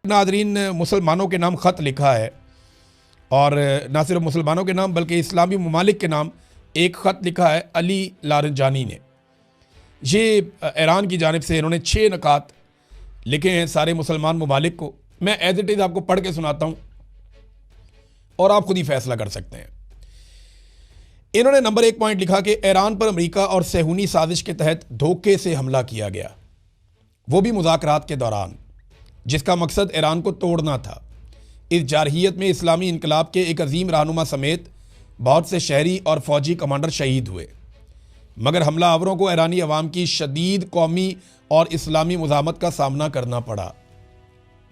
Nadreen, मुसलमानों के नाम ख़त लिखा है और ना सिर्फ मुसलमानों के नाम बल्कि इस्लामी ममालिक के नाम एक ख़त लिखा है अली लारंजानी ने। ये ईरान की जानिब से इन्होंने 6 नकात लिखे हैं सारे मुसलमान ममालिक को। मैं एज इट इज़ आपको पढ़ के सुनाता हूँ और आप खुद ही फैसला कर सकते हैं। इन्होंने नंबर 1 पॉइंट लिखा कि ईरान पर अमेरिका और सेहूनी साजिश के तहत धोखे से हमला किया गया, वो भी मुज़ाकरात के दौरान, जिसका मकसद ईरान को तोड़ना था। इस जारहियत में इस्लामी इनकलाब के एक अजीम रहनुमा समेत बहुत से शहरी और फौजी कमांडर शहीद हुए, मगर हमला आवरों को ईरानी अवाम की शदीद कौमी और इस्लामी मुज़ामत का सामना करना पड़ा।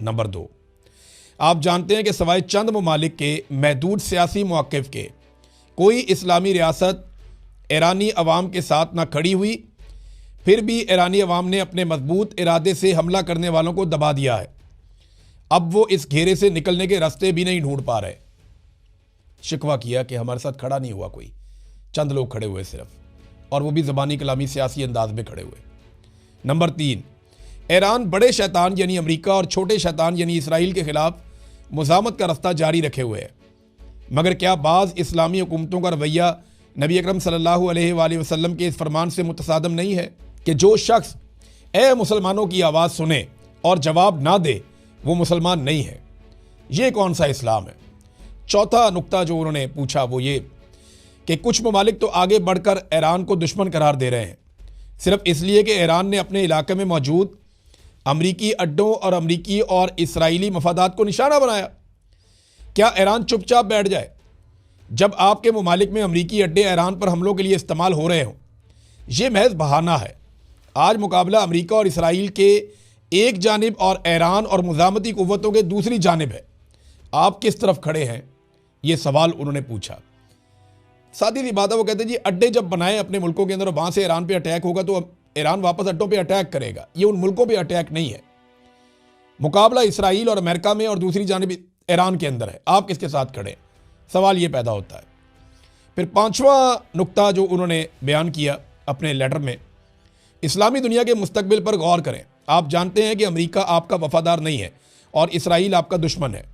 नंबर 2, आप जानते हैं कि सवाए चंद ममालिक के महदूद सियासी मौक़िफ़ के कोई इस्लामी रियासत ईरानी अवाम के साथ ना खड़ी हुई, फिर भी ईरानी अवाम ने अपने मजबूत इरादे से हमला करने वालों को दबा दिया है। अब वो इस घेरे से निकलने के रास्ते भी नहीं ढूंढ पा रहे। शिकवा किया कि हमारे साथ खड़ा नहीं हुआ कोई, चंद लोग खड़े हुए सिर्फ, और वो भी ज़बानी कलामी सियासी अंदाज में खड़े हुए। नंबर 3, ईरान बड़े शैतान यानी अमेरिका और छोटे शैतान यानी इसराइल के खिलाफ मुज़ामत का रास्ता जारी रखे हुए है, मगर क्या बाज़ इस्लामी हुकूमतों का रवैया नबी अकरम सल्लल्लाहु अलैहि वसल्लम के इस फरमान से मुतसादम नहीं है कि जो शख्स ए मुसलमानों की आवाज़ सुने और जवाब ना दे वो मुसलमान नहीं है। ये कौन सा इस्लाम है? चौथा नुक्ता जो उन्होंने पूछा वो ये कि कुछ ममालिक तो आगे बढ़कर ईरान को दुश्मन करार दे रहे हैं, सिर्फ इसलिए कि ईरान ने अपने इलाके में मौजूद अमरीकी अड्डों और अमरीकी और इसराइली मफादात को निशाना बनाया। क्या ईरान चुपचाप बैठ जाए जब आपके ममालिक में अमरीकी अड्डे ईरान पर हमलों के लिए इस्तेमाल हो रहे हों? ये महज बहाना है। आज मुकाबला अमरीका और इसराइल के एक जानिब और ईरान और मुज़ामती क़ुव्वतों के दूसरी जानिब है। आप किस तरफ खड़े हैं? ये सवाल उन्होंने पूछा। सादी सी बात है, वो कहते हैं जी अड्डे जब बनाए अपने मुल्कों के अंदर और वहाँ से ईरान पे अटैक होगा तो ईरान वापस अड्डों पे अटैक करेगा। ये उन मुल्कों पे अटैक नहीं है। मुकाबला इसराइल और अमेरिका में और दूसरी जानिब ईरान के अंदर है। आप किसके साथ खड़े? सवाल ये पैदा होता है। फिर 5वां नुक्ता जो उन्होंने बयान किया अपने लेटर में, इस्लामी दुनिया के मुस्तकबिल पर गौर करें। आप जानते हैं कि अमेरिका आपका वफादार नहीं है और इसराइल आपका दुश्मन है।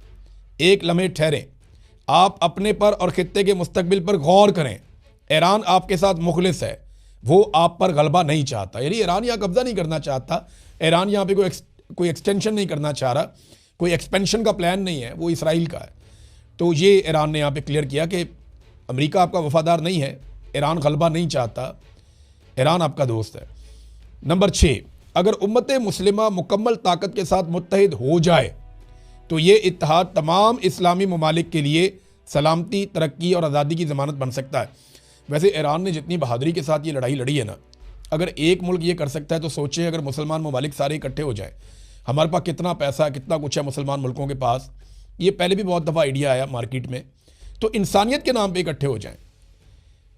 एक लम्हे ठहरें, आप अपने पर और खित्ते के मुस्तकबिल पर गौर करें। ईरान आपके साथ मुखलिस है, वो आप पर गलबा नहीं चाहता। यानी ईरान यहाँ कब्जा नहीं करना चाहता, ईरान यहाँ पे कोई एक्सटेंशन नहीं करना चाह रहा, कोई एक्सपेंशन का प्लान नहीं है, वो इसराइल का है। तो ये ईरान ने यहाँ पे क्लियर किया कि अमेरिका आपका वफादार नहीं है, ईरान गलबा नहीं चाहता, ईरान आपका दोस्त है। नंबर 6, अगर उम्मत मुस्लिमा मुकम्मल ताकत के साथ मुत्तहिद हो जाए तो ये इत्तेहाद तमाम इस्लामी ममालिक के लिए सलामती, तरक्की और आज़ादी की ज़मानत बन सकता है। वैसे ईरान ने जितनी बहादुरी के साथ ये लड़ाई लड़ी है ना, अगर एक मुल्क ये कर सकता है तो सोचिए अगर मुसलमान ममालिक सारे इकट्ठे हो जाएं। हमारे पास कितना पैसा, कितना कुछ है मुसलमान मुल्कों के पास। ये पहले भी बहुत दफ़ा आइडिया आया मार्केट में। तो इंसानियत के नाम पे इकट्ठे हो जाएं,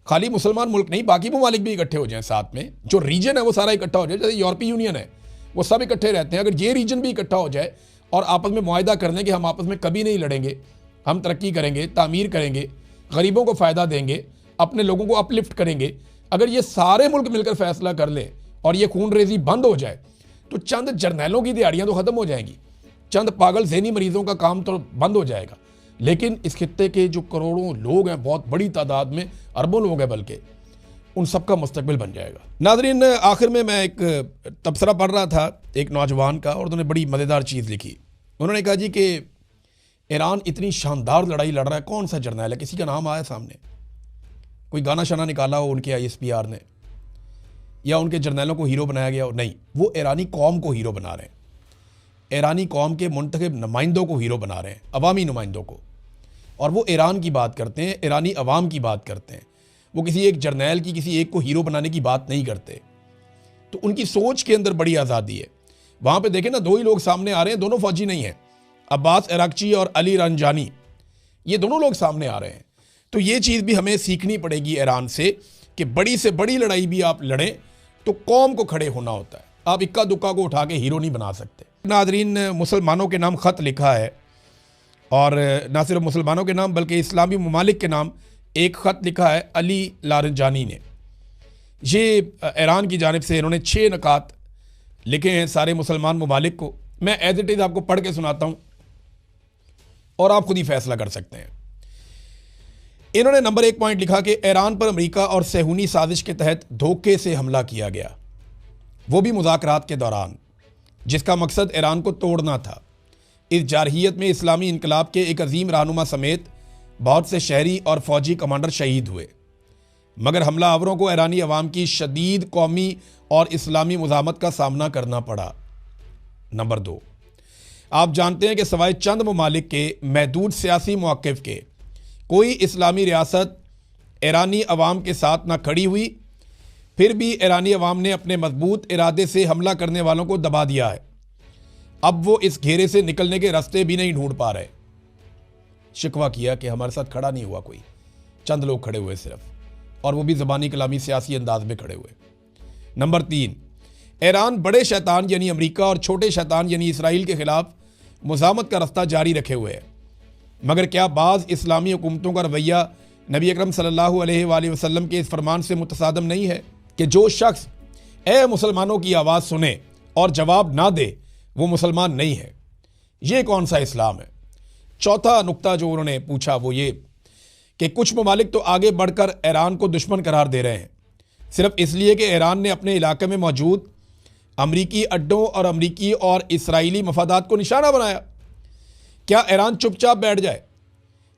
खाली मुसलमान मुल्क नहीं बाकी ममालिक भी इकट्ठे हो जाएं साथ में। जो रीजन है वो सारा इकट्ठा हो जाए, जैसे यूरोपीय यूनियन है वो सब इकट्ठे रहते हैं। अगर ये रीजन भी इकट्ठा हो जाए और आपस में मुआहदा कर लें कि हम आपस में कभी नहीं लड़ेंगे, हम तरक्की करेंगे, तामीर करेंगे, गरीबों को फ़ायदा देंगे, अपने लोगों को अपलिफ्ट करेंगे, अगर ये सारे मुल्क मिलकर फैसला कर लें और ये खून रेजी बंद हो जाए तो चंद जर्नैलों की दिहाड़ियाँ तो ख़त्म हो जाएंगी, चंद पागल ज़हनी मरीज़ों का काम तो बंद हो जाएगा। लेकिन इस खित्ते के जो करोड़ों लोग हैं, बहुत बड़ी तादाद में अरबों लोग हैं बल्कि, उन सब का मुस्तकबिल बन जाएगा। नाज़रीन, आखिर में मैं एक तबसरा पढ़ रहा था एक नौजवान का और उन्होंने बड़ी मज़ेदार चीज़ लिखी। उन्होंने कहा जी कि ईरान इतनी शानदार लड़ाई लड़ रहा है, कौन सा जर्नैल है, किसी का नाम आया सामने, कोई गाना शाना निकाला हो उनके ISPR ने या उनके जर्नैलों को हीरो बनाया गया हो? नहीं, वो ईरानी कौम को हीरो बना रहे हैं, ईरानी कौम के मुंतखब नुमाइंदों को हीरो बना रहे हैं, अवामी नुमाइंदों को। और वो ईरान की बात करते हैं, ईरानी अवाम की बात करते हैं। वो किसी एक जर्नैल की, किसी एक को हीरो बनाने की बात नहीं करते। तो उनकी सोच के अंदर बड़ी आज़ादी है। वहाँ पे देखें ना, 2 ही लोग सामने आ रहे हैं, दोनों फौजी नहीं हैं, अब्बास इराक़ची और अली लारंजानी, ये दोनों लोग सामने आ रहे हैं। तो ये चीज़ भी हमें सीखनी पड़ेगी ईरान से कि बड़ी से बड़ी लड़ाई भी आप लड़ें तो कौम को खड़े होना होता है, आप इक्का दुक्का को उठा के हीरो नहीं बना सकते। नादरीन, मुसलमानों के नाम ख़त लिखा है और ना सिर्फ मुसलमानों के नाम बल्कि इस्लामी ममालिक के नाम एक ख़त लिखा है अली लारंजानी ने। ये ईरान की जानिब से इन्होंने 6 नकात लिखे हैं सारे मुसलमान ममालिक को। मैं एज इट इज़ आपको पढ़ के सुनाता हूँ और आप खुद ही फैसला कर सकते हैं। इन्होंने नंबर 1 पॉइंट लिखा कि ईरान पर अमेरिका और सेहूनी साजिश के तहत धोखे से हमला किया गया, वो भी मुज़ाकरात के दौरान, जिसका मकसद ईरान को तोड़ना था। इस जारहियत में इस्लामी इनकलाब के एक अजीम रहनुमा समेत बहुत से शहरी और फौजी कमांडर शहीद हुए, मगर हमलावरों को ईरानी अवाम की शदीद कौमी और इस्लामी मुज़ाहमत का सामना करना पड़ा। नंबर 2, आप जानते हैं कि सवाए चंद ममालिक के महदूद सियासी मौक़िफ़ के कोई इस्लामी रियासत ईरानी अवाम के साथ ना खड़ी हुई, फिर भी ईरानी अवाम ने अपने मजबूत इरादे से हमला करने वालों को दबा दिया है। अब वो इस घेरे से निकलने के रास्ते भी नहीं ढूंढ पा रहे। शिकवा किया कि हमारे साथ खड़ा नहीं हुआ कोई, चंद लोग खड़े हुए सिर्फ, और वो भी ज़बानी कलामी सियासी अंदाज में खड़े हुए। नंबर 3, ईरान बड़े शैतान यानी अमेरिका और छोटे शैतान यानी इसराइल के खिलाफ मुज़ाहमत का रास्ता जारी रखे हुए है। मगर क्या बाज़ इस्लामी हुकूमतों का रवैया नबी अकरम सल्लल्लाहु अलैहि वसल्लम के इस फरमान से मुतसादम नहीं है कि जो शख्स ए मुसलमानों की आवाज़ सुने और जवाब ना दे वो मुसलमान नहीं है? ये कौन सा इस्लाम है? चौथा नुक्ता जो उन्होंने पूछा वो ये कि कुछ ममालिक तो आगे बढ़कर ईरान को दुश्मन करार दे रहे हैं, सिर्फ इसलिए कि ईरान ने अपने इलाके में मौजूद अमरीकी अड्डों और अमरीकी और इसराइली मफादात को निशाना बनाया। क्या ईरान चुपचाप बैठ जाए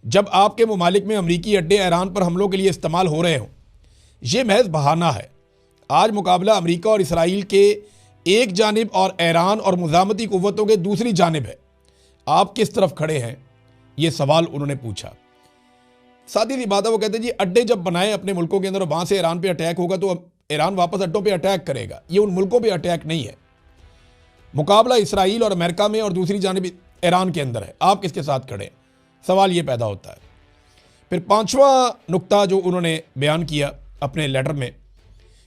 जब आपके ममालिक में अमरीकी अड्डे ईरान पर हमलों के लिए इस्तेमाल हो रहे हों? यह महज बहाना है। आज मुकाबला अमरीका और इसराइल के एक जानिब और ईरान और मुज़ाहमती क़ुव्वतों के दूसरी जानिब है। आप किस तरफ खड़े हैं? ये सवाल उन्होंने पूछा। सादी सी बात है, वो कहते हैं जी अड्डे जब बनाए अपने मुल्कों के अंदर, वहाँ से ईरान पे अटैक होगा तो ईरान वापस अड्डों पे अटैक करेगा। ये उन मुल्कों पे अटैक नहीं है। मुकाबला इसराइल और अमेरिका में और दूसरी जानिब ईरान के अंदर है। आप किसके साथ खड़े? सवाल ये पैदा होता है। फिर 5वां नुक्ता जो उन्होंने बयान किया अपने लेटर में,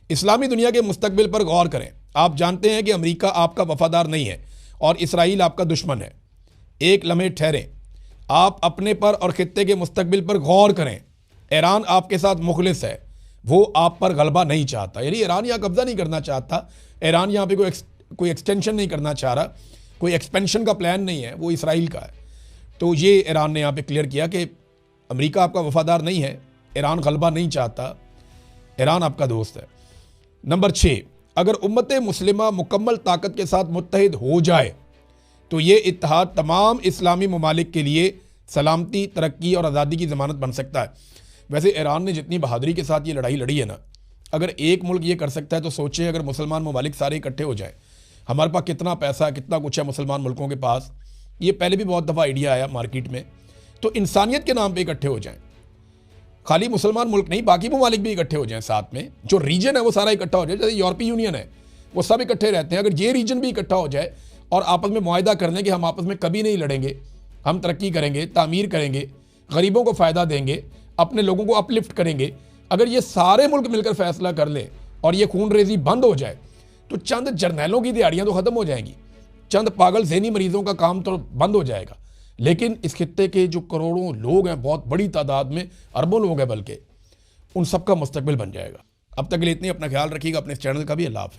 इस्लामी दुनिया के मुस्तकबिल पर गौर करें। आप जानते हैं कि अमेरिका आपका वफादार नहीं है और इसराइल आपका दुश्मन है। एक लम्हे ठहरें, आप अपने पर और खित्ते के मुस्तकबिल पर गौर करें। ईरान आपके साथ मुखलिस है, वो आप पर गलबा नहीं चाहता। यानी ईरान यहाँ कब्जा नहीं करना चाहता, ईरान यहाँ पे कोई एक्सटेंशन नहीं करना चाह रहा, कोई एक्सपेंशन का प्लान नहीं है, वो इसराइल का है। तो ये ईरान ने यहाँ पे क्लियर किया कि अमेरिका आपका वफादार नहीं है, ईरान गलबा नहीं चाहता, ईरान आपका दोस्त है। नंबर 6, अगर उम्मत मुस्लिमा मुकम्मल ताकत के साथ मुत्तहिद हो जाए तो ये इत्तेहाद तमाम इस्लामी ममालिक के लिए सलामती, तरक्की और आज़ादी की ज़मानत बन सकता है। वैसे ईरान ने जितनी बहादुरी के साथ ये लड़ाई लड़ी है ना, अगर एक मुल्क ये कर सकता है तो सोचें अगर मुसलमान ममालिक सारे इकट्ठे हो जाएं। हमारे पास कितना पैसा, कितना कुछ है मुसलमान मुल्कों के पास। ये पहले भी बहुत दफ़ा आइडिया आया मार्केट में। तो इंसानियत के नाम पर इकट्ठे हो जाएँ, खाली मुसलमान मुल्क नहीं, बाकी ममालिक भी इकट्ठे हो जाएं साथ में। जो रीजन है वो सारा इकट्ठा हो जाए, जैसे यूरोपीय यूनियन है वो सब इकट्ठे रहते हैं। अगर ये रीजन भी इकट्ठा हो जाए और आपस में मुआहदा कर लें कि हम आपस में कभी नहीं लड़ेंगे, हम तरक्की करेंगे, तामीर करेंगे, गरीबों को फ़ायदा देंगे, अपने लोगों को अपलिफ्ट करेंगे, अगर ये सारे मुल्क मिलकर फैसला कर लें और ये खून रेजी बंद हो जाए तो चंद जर्नैलों की दिहाड़ियाँ तो ख़त्म हो जाएंगी, चंद पागल ज़हनी मरीज़ों का काम तो बंद हो जाएगा। लेकिन इस खित्ते के जो करोड़ों लोग हैं, बहुत बड़ी तादाद में अरबों लोग हैं बल्कि, उन सब का मुस्तकबिल बन जाएगा। अब तक के लिए इतनी, अपना ख्याल रखिएगा, अपने इस चैनल का भी। अल्लाह हाफ़िज़।